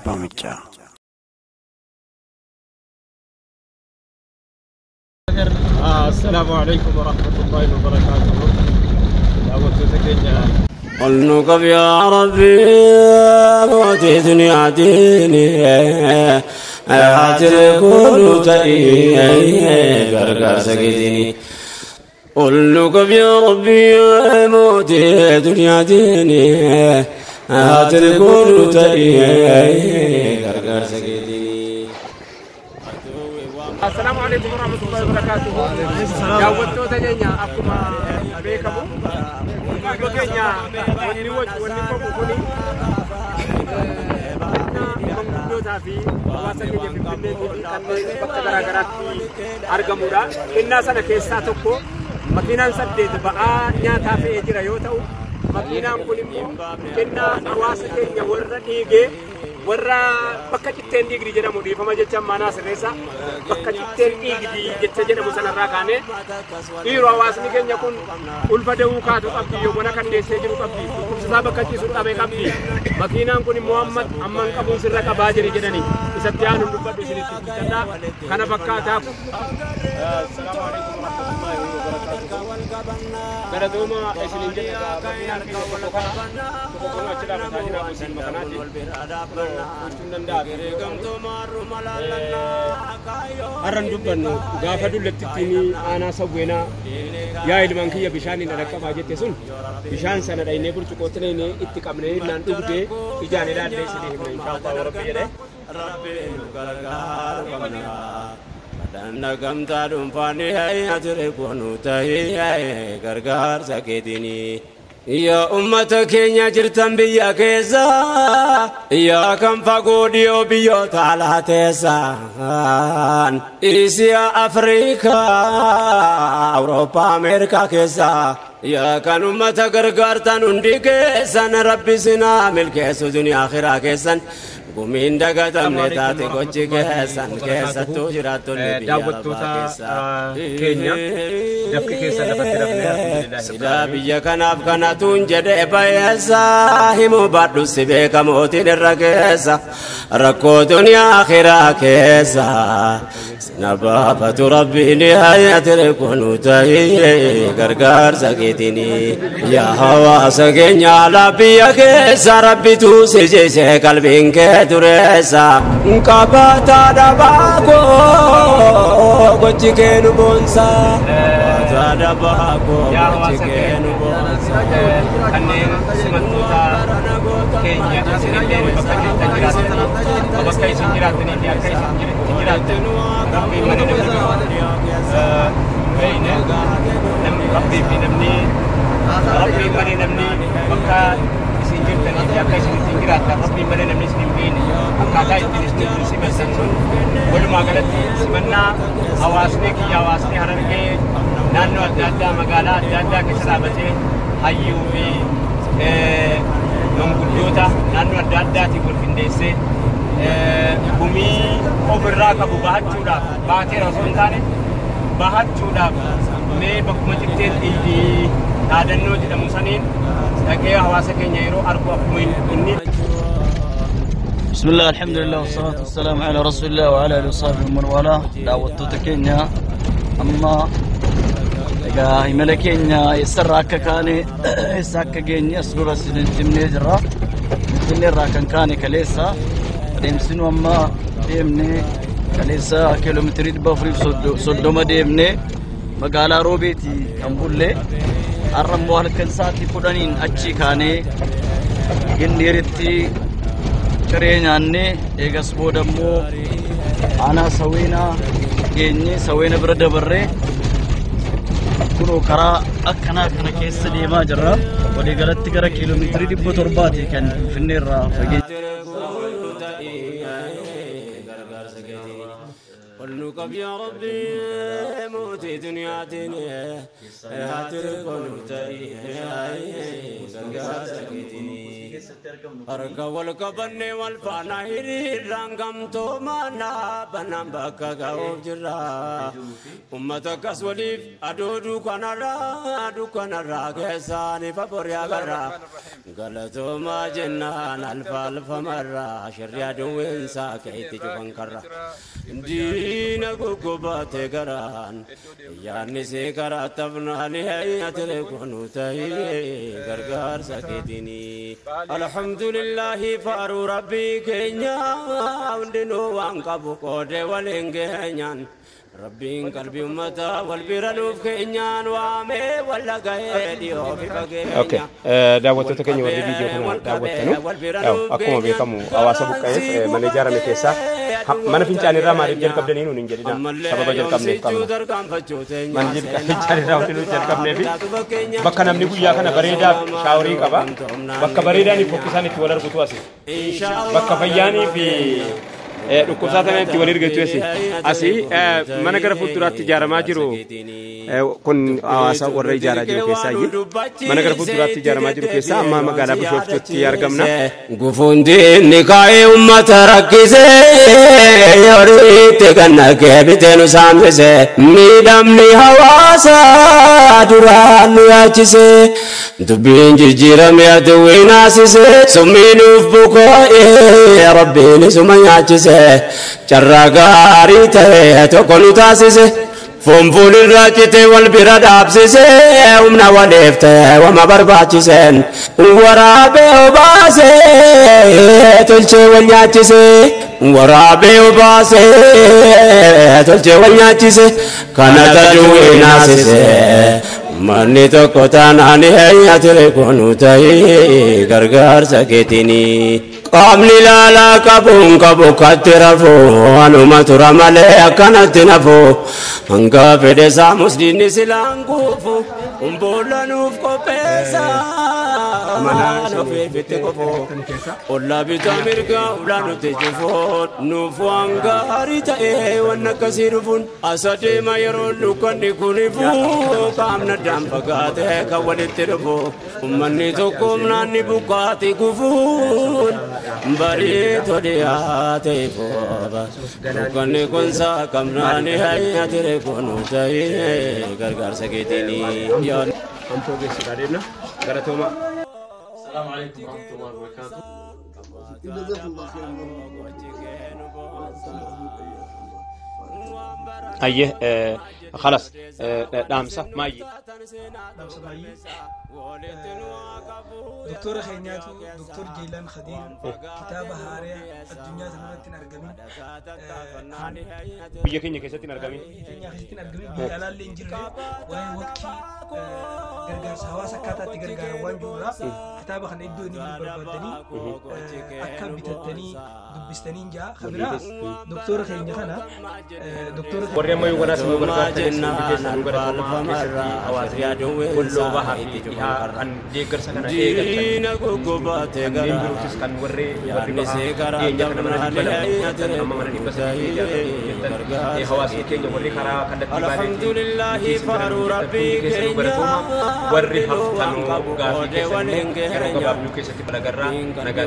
Bamicha. السلام عليكم ورحمة الله وبركاته. قلنك يا ربي موتي دنيا ديني أتركون تأيي غرغر سكتني قلنك يا ربي موتي دنيا ديني أتركون تأيي غرغر سكتني. السلام عليكم ورحمة الله وبركاته. يا ودو تجينا أكما بيكمو بكينا ونيوج ونيكم كوني نحن في واسكي في بني كني بكترا كراتي أرجمورا إننا سنكيسا توكو مكينا سدد بقى نياتا في إجرا يوتاو مكينا كوني كنا واسكي نورا نيجي warra bakka citteen dhiigdi jedhamu dhiifama jecha manaa sirreessa bakka citteen dhiigdi jecha jedhamu sanarraa kaane dhiiroo hawaasni keenya kun ulfa da'uu kaatu qabdi yoona kan deessee jiru qabdi dhukkubsataa bakka ciisu dhabee qabdi makiinaan kun Muhammad amman qabuun sirra qabaa jiri jedhani isatti aanu dubbadhu isinitti bitadhaa kana fakkaataaf assalaamu alaykum warahmatullahi wabarakatuh garatuma isinin jedha makiinaan fi tokko achira batajira musin makanati Aran dubbannu gaafa dullettittiini aanaa sawweenaa yaa ilmaan kiyya bishaaniin dhaqqabaa jette sun bishaan sana dhaynee burcuqootti dhaynee itti qabnee naan dhugdee ijaan ilaallee isinii himna inshaallah rabbi jedhe rabbiin gargaaru qabna danna gamtaa dhuunfaanii atire koonu ta'ee gargaarsa keetinii. يا أمة كينيا جرتن بيا كيسا يا كم فقوديو بيو تعالى تيسان إيسيا أفريقيا أوروبا أمريكا كيسا يا كان أمة غرغرتن اندي كيسان ربي سنا ملكيسو دنيا آخرا كيسان قومين دقاتم نتاتي قوچي كيسان كيسا توجراتو لبيا ربا كيسا كينيا دفك كيسا لفتي ربنا سيدا بيا كناف كناتون جده بايسا همو بادو سبه كموتي در كيسا ركو دنيا آخرا كيسا سنبابة ربي نهاية ركونو تاهي غرغر سكيتيني يا هوا سكينيا لبيا كيسا ربي تو سجيسي قلبين كتوريسا نكاباتا دباكو قوچي كينو بونسا دباكو قوچي كينو بونسا kanneen simattoota keenya isinillee bakka jirtan jiraatan bakka isin jiraatanii fi akka isin jiraatan rabbii mana namni rabbii fi namni rabbii mana namni bakka isin jirtanii fi akka isin jiraatan rabbii mana namni isin beene akkaataa ittiin isin simattan sun walumaa galatti simannaa hawaasni kiyya hawaasni Harargee naannoo adda addaa magaalaa adda addaa keessa dhaabatee hayyuu fi manguddoota naannoo adda addaatiin wal qindeessee gumii ofirraa qabu bahachuudhaaf baateera osoo hin taane bahachuudhaaf mee bakkuma citteen dhiigii dhaadannoo jedhamu saniin dhaqee hawaasa keenya yeroo argu akkuma inni بسم الله الحمد لله والصلاة والسلام على رسول الله وعلى آله وصحبه ومن والاه دعوة كينيا أما إذا ملكينيا يسرع كاني يساك جيني أسرور سنجمني جرا سن الراكن كاني كليسا ديمسن وما ديمني كليسا كيلومتر بفري صدوما ديمني مقالا روبيتي أمبولي الرمو هالكنساتي فدانين أتشي كاني جنديرتي كرينياني إيغاس بودمو أنا سوينا جيني سوينا برد بري كنو كرا أكنا كنا كيس ديما جرا ودي غلط كرا كيلومتر دي بترباتي كان في النيرة فجيت قلنك يا ربي موتي دنيا دنيا هاتركون تاي harka wal qabanne wal faana hiriiraan gamtoo maanaa banaan bakka ga'uuf jirra ummata akkas waliif adoo dukkanarraa keessaanii faborii agarra galatoomaa jennaan alfaalfamarraa shirri aduwweensaa keetti cufan karra diina guggubaate garaan yaanni see karaa tafnaani hayyatire kunu ta'ee gargaarsa keetini alhamdulillahi faaruu rabbii keenya hundinuu waan qabu qoode waliin geenyaan ربين قلبي أمتا والبيرانوف كينيان وامي ولا قايدي وفي بقينيا اوكي دعوتو تكني ودي فيديو كنا دعوتنو اكو بيكمو اواسبو كيف مانجر مكيسا من فين تاني را ماري جل كبدني نو نجدنا سبب جل كبني كام من جل تاني را ودي جل كبني في بكنا مني بويا كنا بريدا شاوري كبا بك بريدا ني فوكساني تولر بتواسي بك فياني في dhukkubsaatan itti wal ergatu esi asi mana gara fuulduraatti ijaaramaa jiru kun hawaasa warra ijaaraa jiru keessaayi mana gara fuulduraatti ijaaramaa jiru keessaa amma magaalaa Bishooftuutti argamna gufuundiinni kaa'ee ummata rakkisee yoriitti ganna keebiteenu saamsise miidhamni hawaasa duraan nu yaachisee dubbiin jijjiirame aduwwii naasise summiinuuf bukoo'ee rabbiin isuma nyaachise charragaarii ta'e tokko nu taasise fonfuun irraa cite wal bira dhaabsise humna waliif ta'e wama barbaachiseen waraabee obaasee tolchee wal nyaachise waraabee obaasee tolchee wal nyaachise kana tajuwii naasise manni tokko taanaani hayyatire kunu ta'ee gargaarsa keetini qaamni laalaa qabuun qabu katti rafu anuma tura malee akkanatti nafu hanga fedhe isaa musliimni silaan guufu umboollanuuf qopheessa manaan ofiifitti qofu ollaa bitaa mirgaa ulaa nuti cufuun nuuf waan gaarii ta'ee waan akkasii dhufuun asa deema yeroo dukkanni kunifu qaamna addaan fagaatee kan walitti dhufu ummanni tokko humnaanni bukkaatti gufuun bareedo dhiyaate fooba dukkanni kun saakamnaani hayyatire kunu ta'ee gargaarsa keetini yoon ampoo geessuudha deemna garatooma السلام عليكم ورحمة الله وبركاته. جزاك الله خيرا. أيه خلاص دامسة ماي دكتور خينياتو دكتور جيلان خدير كتاب هاريا الدنيا تنمتين أرقمين بيجي كينيا كيستين أرقمين كينيا كيستين أرقمين بيالا اللي انجرني وهي وكي غرغار سهواسا كاتا تغرغار وانجورا كتاب خان إدوني بالبردني أكا بتتني دبستني جا خبرا دكتور خينيا خانا دكتور وريما يوغنا سمو بركاتني بيسا نوغرا فما أوازي كله بحر أن ديكر سكنا دينا كوكوباتي غرا kan warri sekara hawaasni keenya warri karaa kallattii alhamdulillahi faru rabbi warri haftan gaaffii keessatti yeroo gabaabduu keessatti balagarraa nagaa